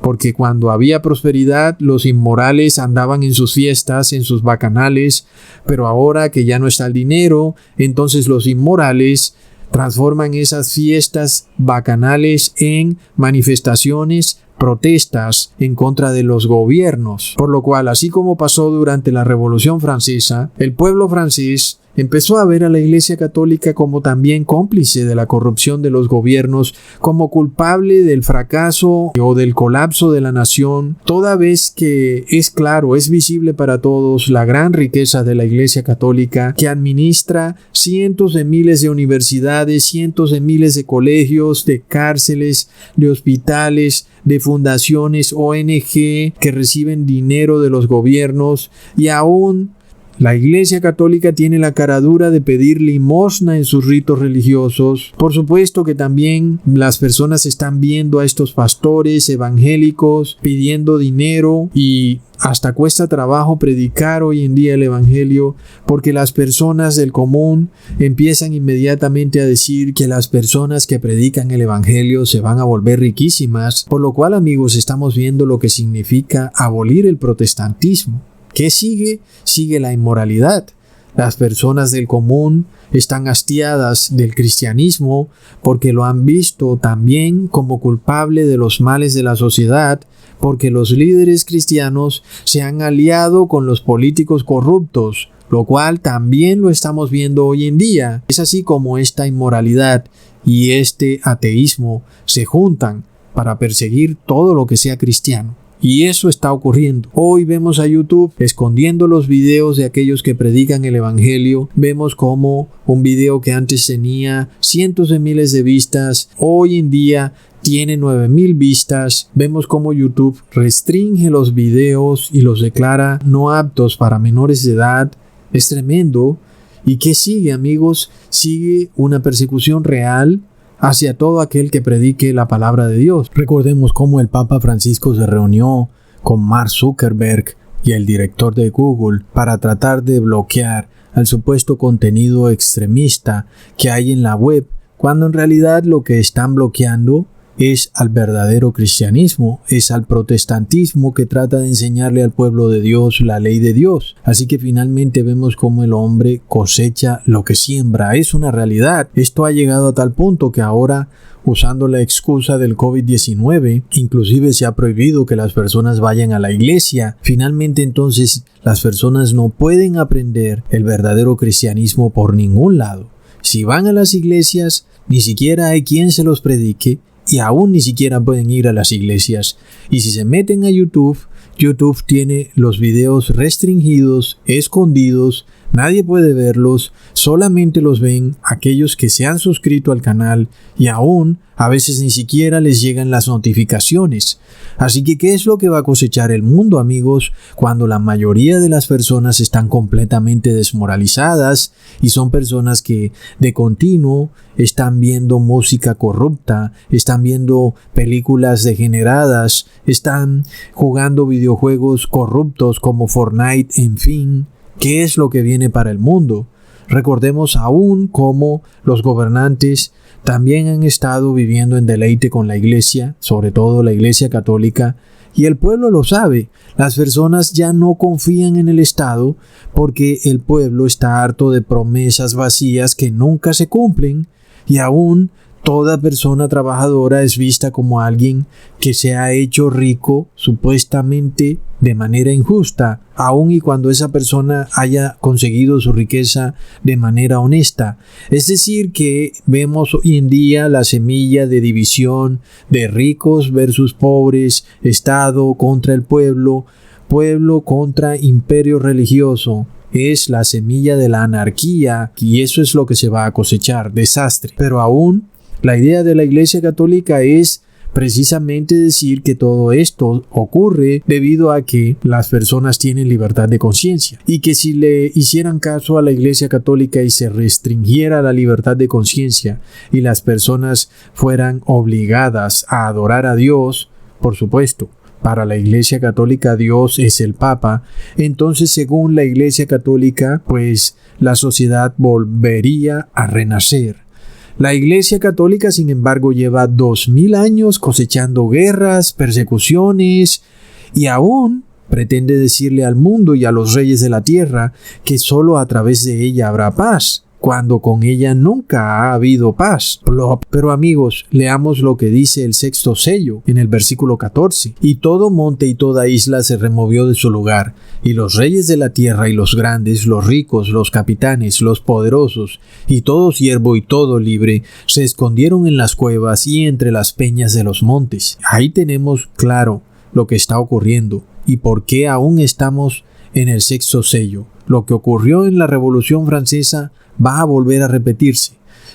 Porque cuando había prosperidad, los inmorales andaban en sus fiestas, en sus bacanales, pero ahora que ya no está el dinero, entonces los inmorales transforman esas fiestas bacanales en manifestaciones, protestas en contra de los gobiernos. Por lo cual, así como pasó durante la Revolución Francesa, el pueblo francés empezó a ver a la Iglesia Católica como también cómplice de la corrupción de los gobiernos, como culpable del fracaso o del colapso de la nación, toda vez que es claro, es visible para todos la gran riqueza de la Iglesia Católica, que administra cientos de miles de universidades, cientos de miles de colegios, de cárceles, de hospitales, de fundaciones, ONG, que reciben dinero de los gobiernos, y aún la Iglesia Católica tiene la caradura de pedir limosna en sus ritos religiosos. Por supuesto que también las personas están viendo a estos pastores evangélicos pidiendo dinero, y hasta cuesta trabajo predicar hoy en día el evangelio, porque las personas del común empiezan inmediatamente a decir que las personas que predican el evangelio se van a volver riquísimas, por lo cual, amigos, estamos viendo lo que significa abolir el protestantismo. ¿Qué sigue? Sigue la inmoralidad. Las personas del común están hastiadas del cristianismo porque lo han visto también como culpable de los males de la sociedad, porque los líderes cristianos se han aliado con los políticos corruptos, lo cual también lo estamos viendo hoy en día. Es así como esta inmoralidad y este ateísmo se juntan para perseguir todo lo que sea cristiano. Y eso está ocurriendo. Hoy vemos a YouTube escondiendo los videos de aquellos que predican el evangelio. Vemos como un video que antes tenía cientos de miles de vistas, hoy en día tiene 9,000 vistas. Vemos cómo YouTube restringe los videos y los declara no aptos para menores de edad. Es tremendo. ¿Y qué sigue, amigos? Sigue una persecución real hacia todo aquel que predique la palabra de Dios. Recordemos cómo el Papa Francisco se reunió con Mark Zuckerberg y el director de Google para tratar de bloquear al supuesto contenido extremista que hay en la web, cuando en realidad lo que están bloqueando es al verdadero cristianismo, es al protestantismo que trata de enseñarle al pueblo de Dios la ley de Dios. Así que finalmente vemos cómo el hombre cosecha lo que siembra. Es una realidad. Esto ha llegado a tal punto que ahora, usando la excusa del COVID-19, inclusive se ha prohibido que las personas vayan a la iglesia. Finalmente entonces las personas no pueden aprender el verdadero cristianismo por ningún lado. Si van a las iglesias, ni siquiera hay quien se los predique, y aún ni siquiera pueden ir a las iglesias. Y si se meten a YouTube, YouTube tiene los videos restringidos, escondidos, nadie puede verlos, solamente los ven aquellos que se han suscrito al canal y aún a veces ni siquiera les llegan las notificaciones. Así que, ¿qué es lo que va a cosechar el mundo, amigos, cuando la mayoría de las personas están completamente desmoralizadas y son personas que de continuo están viendo música corrupta, están viendo películas degeneradas, están jugando videojuegos corruptos como Fortnite, en fin? ¿Qué es lo que viene para el mundo? Recordemos aún cómo los gobernantes también han estado viviendo en deleite con la iglesia, sobre todo la iglesia católica, y el pueblo lo sabe. Las personas ya no confían en el Estado porque el pueblo está harto de promesas vacías que nunca se cumplen, y aún toda persona trabajadora es vista como alguien que se ha hecho rico supuestamente de manera injusta, aun y cuando esa persona haya conseguido su riqueza de manera honesta. Es decir, que vemos hoy en día la semilla de división de ricos versus pobres, Estado contra el pueblo, pueblo contra imperio religioso. Es la semilla de la anarquía y eso es lo que se va a cosechar, desastre. Pero aún la idea de la Iglesia Católica es precisamente decir que todo esto ocurre debido a que las personas tienen libertad de conciencia y que si le hicieran caso a la Iglesia Católica y se restringiera la libertad de conciencia y las personas fueran obligadas a adorar a Dios, por supuesto, para la Iglesia Católica Dios es el Papa, entonces según la Iglesia Católica, pues la sociedad volvería a renacer. La Iglesia Católica, sin embargo, lleva 2000 años cosechando guerras, persecuciones y aún pretende decirle al mundo y a los reyes de la tierra que solo a través de ella habrá paz, cuando con ella nunca ha habido paz. Pero amigos, leamos lo que dice el sexto sello en el versículo 14. Y todo monte y toda isla se removió de su lugar, y los reyes de la tierra y los grandes, los ricos, los capitanes, los poderosos, y todo siervo y todo libre, se escondieron en las cuevas y entre las peñas de los montes. Ahí tenemos claro lo que está ocurriendo y por qué aún estamos en el sexto sello. Lo que ocurrió en la Revolución Francesa va a volver a repetirse.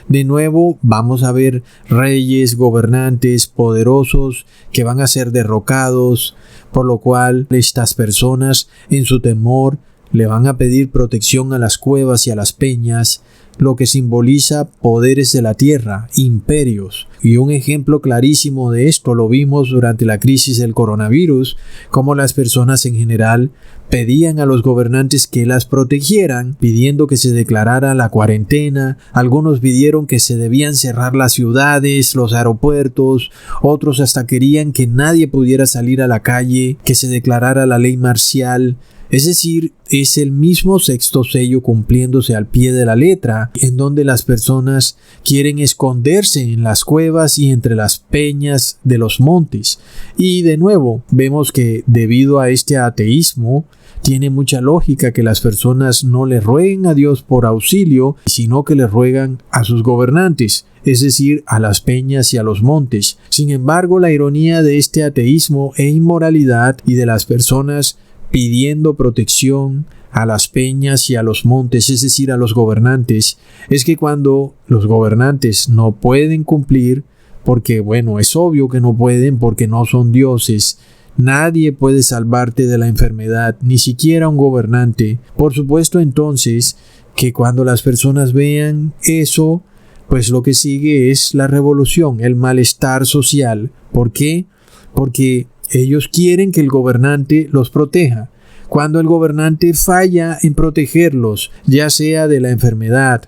De nuevo vamos a ver reyes, gobernantes, poderosos que van a ser derrocados, por lo cual estas personas en su temor le van a pedir protección a las cuevas y a las peñas, lo que simboliza poderes de la tierra, imperios. Y un ejemplo clarísimo de esto lo vimos durante la crisis del coronavirus, como las personas en general pedían a los gobernantes que las protegieran, pidiendo que se declarara la cuarentena. Algunos pidieron que se debían cerrar las ciudades, los aeropuertos, otros hasta querían que nadie pudiera salir a la calle, que se declarara la ley marcial. Es decir, es el mismo sexto sello cumpliéndose al pie de la letra, en donde las personas quieren esconderse en las cuevas y entre las peñas de los montes. Y de nuevo, vemos que debido a este ateísmo, tiene mucha lógica que las personas no le rueguen a Dios por auxilio, sino que le ruegan a sus gobernantes, es decir, a las peñas y a los montes. Sin embargo, la ironía de este ateísmo e inmoralidad y de las personas pidiendo protección a las peñas y a los montes, es decir, a los gobernantes, es que cuando los gobernantes no pueden cumplir, porque bueno, es obvio que no pueden porque no son dioses, nadie puede salvarte de la enfermedad, ni siquiera un gobernante. Por supuesto entonces que cuando las personas vean eso, pues lo que sigue es la revolución, el malestar social. ¿Por qué? Porque ellos quieren que el gobernante los proteja. Cuando el gobernante falla en protegerlos, ya sea de la enfermedad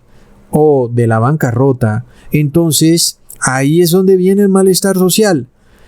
o de la bancarrota, entonces ahí es donde viene el malestar social.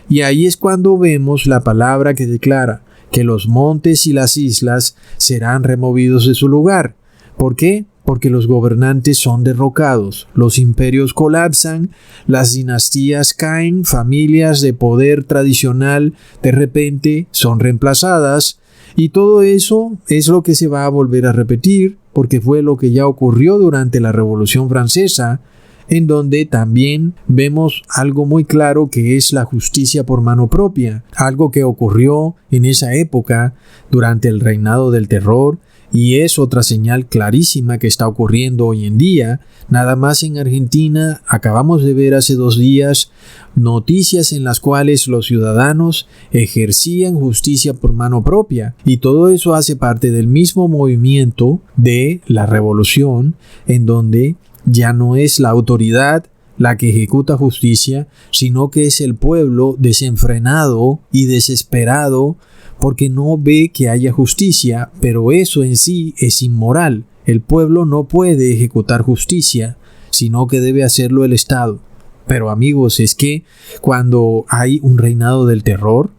Y ahí es cuando vemos la palabra que declara que los montes y las islas serán removidos de su lugar. ¿Por qué? Porque los gobernantes son derrocados, los imperios colapsan, las dinastías caen, familias de poder tradicional de repente son reemplazadas, y todo eso es lo que se va a volver a repetir, porque fue lo que ya ocurrió durante la Revolución Francesa, en donde también vemos algo muy claro que es la justicia por mano propia, algo que ocurrió en esa época durante el reinado del terror, y es otra señal clarísima que está ocurriendo hoy en día. Nada más en Argentina acabamos de ver hace 2 días noticias en las cuales los ciudadanos ejercían justicia por mano propia, y todo eso hace parte del mismo movimiento de la revolución, en donde ya no es la autoridad la que ejecuta justicia, sino que es el pueblo desenfrenado y desesperado porque no ve que haya justicia, pero eso en sí es inmoral. El pueblo no puede ejecutar justicia, sino que debe hacerlo el Estado. Pero amigos, es que cuando hay un reinado del terror,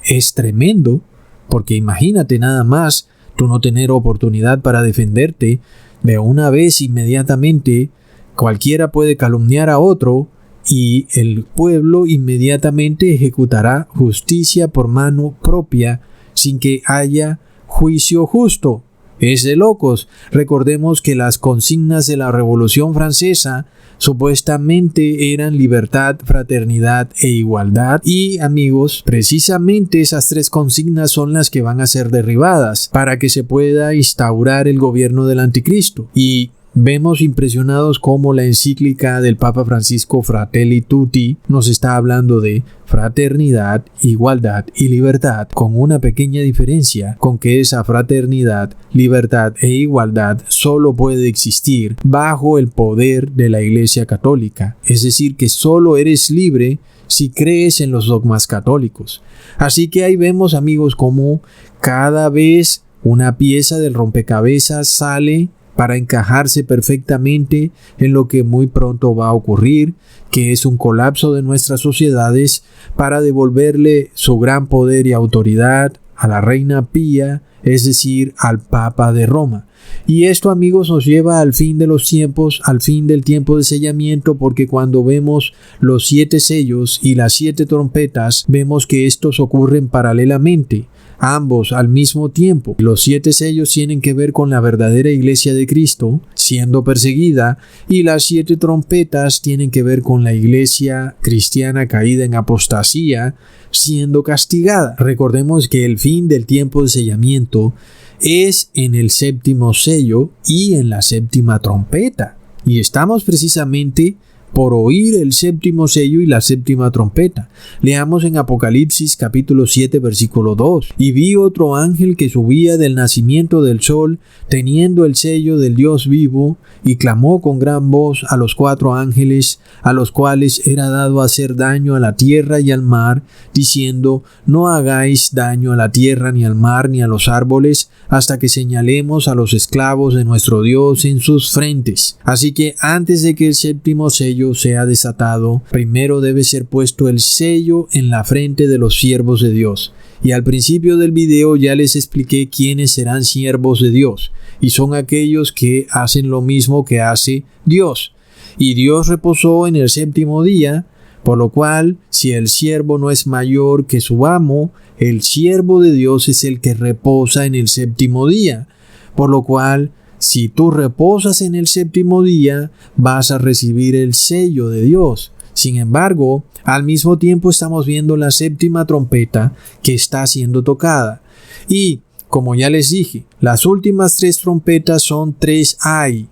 es tremendo, porque imagínate nada más tú no tener oportunidad para defenderte. De una vez inmediatamente cualquiera puede calumniar a otro y el pueblo inmediatamente ejecutará justicia por mano propia sin que haya juicio justo. Es de locos. Recordemos que las consignas de la Revolución Francesa supuestamente eran libertad, fraternidad e igualdad. Y amigos, precisamente esas 3 consignas son las que van a ser derribadas para que se pueda instaurar el gobierno del anticristo. Y vemos impresionados cómo la encíclica del Papa Francisco Fratelli Tutti nos está hablando de fraternidad, igualdad y libertad, con una pequeña diferencia, con que esa fraternidad, libertad e igualdad solo puede existir bajo el poder de la Iglesia Católica. Es decir, que solo eres libre si crees en los dogmas católicos. Así que ahí vemos, amigos, cómo cada vez una pieza del rompecabezas sale para encajarse perfectamente en lo que muy pronto va a ocurrir, que es un colapso de nuestras sociedades para devolverle su gran poder y autoridad a la Reina Pía, es decir, al Papa de Roma. Y esto, amigos, nos lleva al fin de los tiempos, al fin del tiempo de sellamiento, porque cuando vemos los 7 sellos y las 7 trompetas, vemos que estos ocurren paralelamente, ambos al mismo tiempo. Los 7 sellos tienen que ver con la verdadera Iglesia de Cristo siendo perseguida, y las 7 trompetas tienen que ver con la Iglesia cristiana caída en apostasía siendo castigada. Recordemos que el fin del tiempo de sellamiento es en el 7º sello y en la 7ª trompeta, y estamos precisamente por oír el 7º sello y la 7ª trompeta. Leamos en Apocalipsis capítulo 7 versículo 2. Y vi otro ángel que subía del nacimiento del sol, teniendo el sello del Dios vivo, y clamó con gran voz a los 4 ángeles, a los cuales era dado hacer daño a la tierra y al mar, diciendo: no hagáis daño a la tierra, ni al mar, ni a los árboles, hasta que señalemos a los esclavos de nuestro Dios en sus frentes. Así que antes de que el 7º sello sea desatado, primero debe ser puesto el sello en la frente de los siervos de Dios. Y al principio del video ya les expliqué quiénes serán siervos de Dios, y son aquellos que hacen lo mismo que hace Dios. Y Dios reposó en el séptimo día, por lo cual, si el siervo no es mayor que su amo, el siervo de Dios es el que reposa en el séptimo día. Por lo cual, si tú reposas en el séptimo día, vas a recibir el sello de Dios. Sin embargo, al mismo tiempo estamos viendo la séptima trompeta que está siendo tocada. Y, como ya les dije, las últimas 3 trompetas son 3 ay.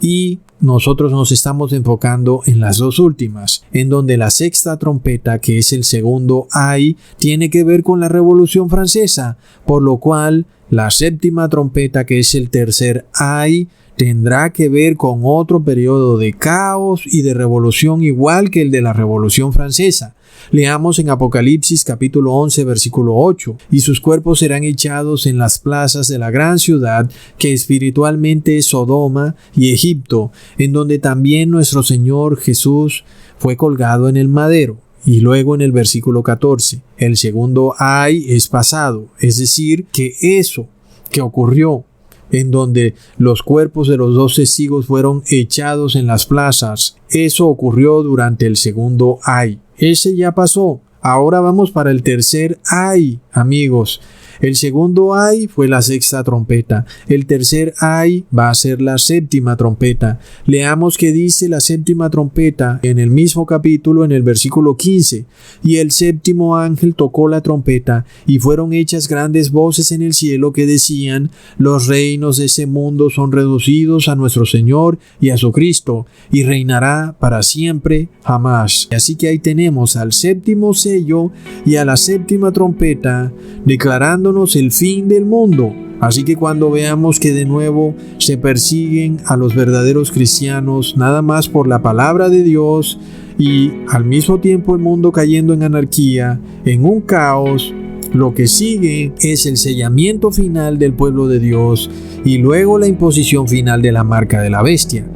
Y nosotros nos estamos enfocando en las 2 últimas, en donde la sexta trompeta, que es el segundo ay, tiene que ver con la Revolución Francesa, por lo cual la séptima trompeta, que es el tercer ay, tendrá que ver con otro periodo de caos y de revolución igual que el de la Revolución Francesa. Leamos en Apocalipsis capítulo 11 versículo 8, y sus cuerpos serán echados en las plazas de la gran ciudad que espiritualmente es Sodoma y Egipto, en donde también nuestro Señor Jesús fue colgado en el madero. Y luego en el versículo 14, el segundo ay es pasado, es decir, que eso que ocurrió en donde los cuerpos de los 2 testigos fueron echados en las plazas, eso ocurrió durante el segundo ay. Ese ya pasó. Ahora vamos para el tercer ay, amigos. El segundo ay fue la sexta trompeta. El tercer ay va a ser la séptima trompeta. Leamos qué dice la séptima trompeta en el mismo capítulo, en el versículo 15. Y el séptimo ángel tocó la trompeta, y fueron hechas grandes voces en el cielo que decían: los reinos de ese mundo son reducidos a nuestro Señor y a su Cristo, y reinará para siempre jamás. Así que ahí tenemos al séptimo sello y a la séptima trompeta declarando el fin del mundo. Así que cuando veamos que de nuevo se persiguen a los verdaderos cristianos nada más por la palabra de Dios, y al mismo tiempo el mundo cayendo en anarquía, en un caos, lo que sigue es el sellamiento final del pueblo de Dios y luego la imposición final de la marca de la bestia.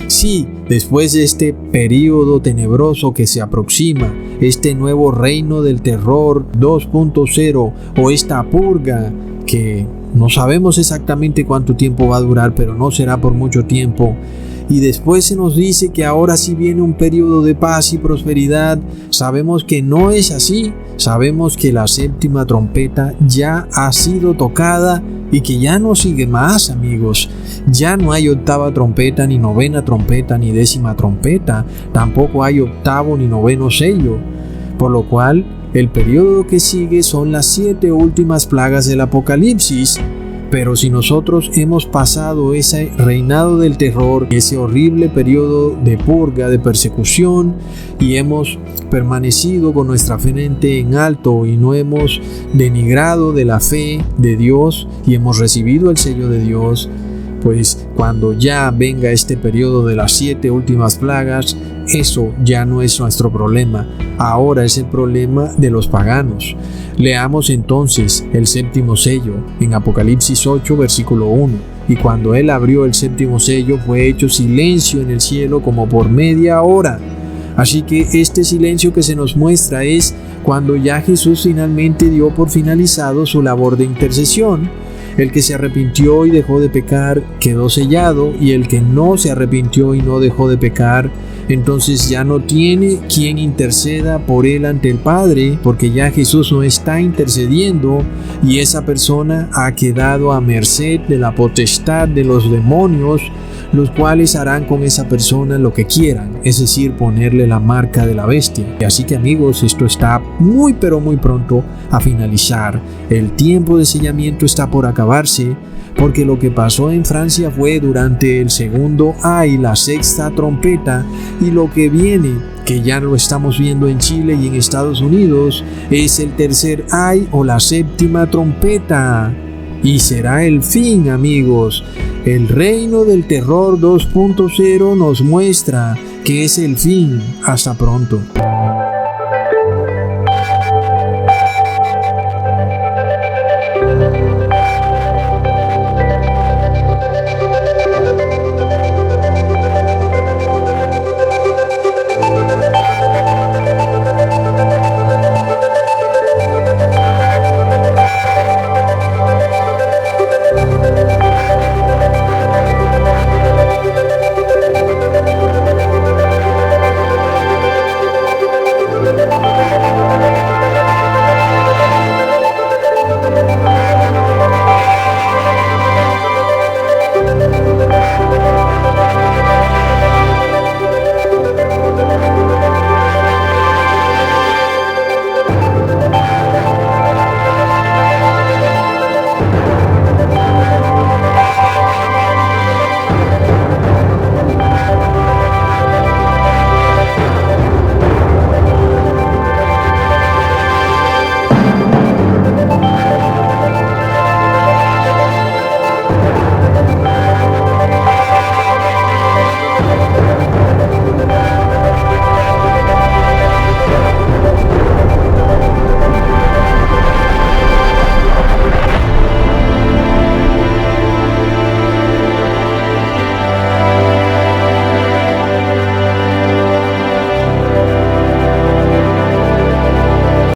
Sí, después de este período tenebroso que se aproxima, este nuevo reino del terror 2.0 o esta purga que no sabemos exactamente cuánto tiempo va a durar, pero no será por mucho tiempo. Y después se nos dice que ahora sí viene un periodo de paz y prosperidad. Sabemos que no es así. Sabemos que la séptima trompeta ya ha sido tocada y que ya no sigue más, amigos. Ya no hay octava trompeta, ni novena trompeta, ni décima trompeta. Tampoco hay octavo ni noveno sello. Por lo cual, el periodo que sigue son las 7 últimas plagas del Apocalipsis. Pero si nosotros hemos pasado ese reinado del terror, ese horrible periodo de purga, de persecución, y hemos permanecido con nuestra frente en alto y no hemos denigrado de la fe de Dios y hemos recibido el sello de Dios, pues cuando ya venga este periodo de las 7 últimas plagas, eso ya no es nuestro problema. Ahora es el problema de los paganos. Leamos entonces el séptimo sello en Apocalipsis 8, versículo 1. Y cuando él abrió el séptimo sello, fue hecho silencio en el cielo como por media hora. Así que este silencio que se nos muestra es cuando ya Jesús finalmente dio por finalizado su labor de intercesión. El que se arrepintió y dejó de pecar quedó sellado, y el que no se arrepintió y no dejó de pecar, entonces ya no tiene quien interceda por él ante el Padre, porque ya Jesús no está intercediendo y esa persona ha quedado a merced de la potestad de los demonios, los cuales harán con esa persona lo que quieran, es decir, ponerle la marca de la bestia. Y así que, amigos, esto está muy pero muy pronto a finalizar. El tiempo de sellamiento está por acabarse, porque lo que pasó en Francia fue durante el segundo ay, la sexta trompeta, y lo que viene, que ya lo estamos viendo en Chile y en Estados Unidos, es el tercer ay o la séptima trompeta. Y será el fin, amigos. El reino del terror 2.0 nos muestra que es el fin. Hasta pronto.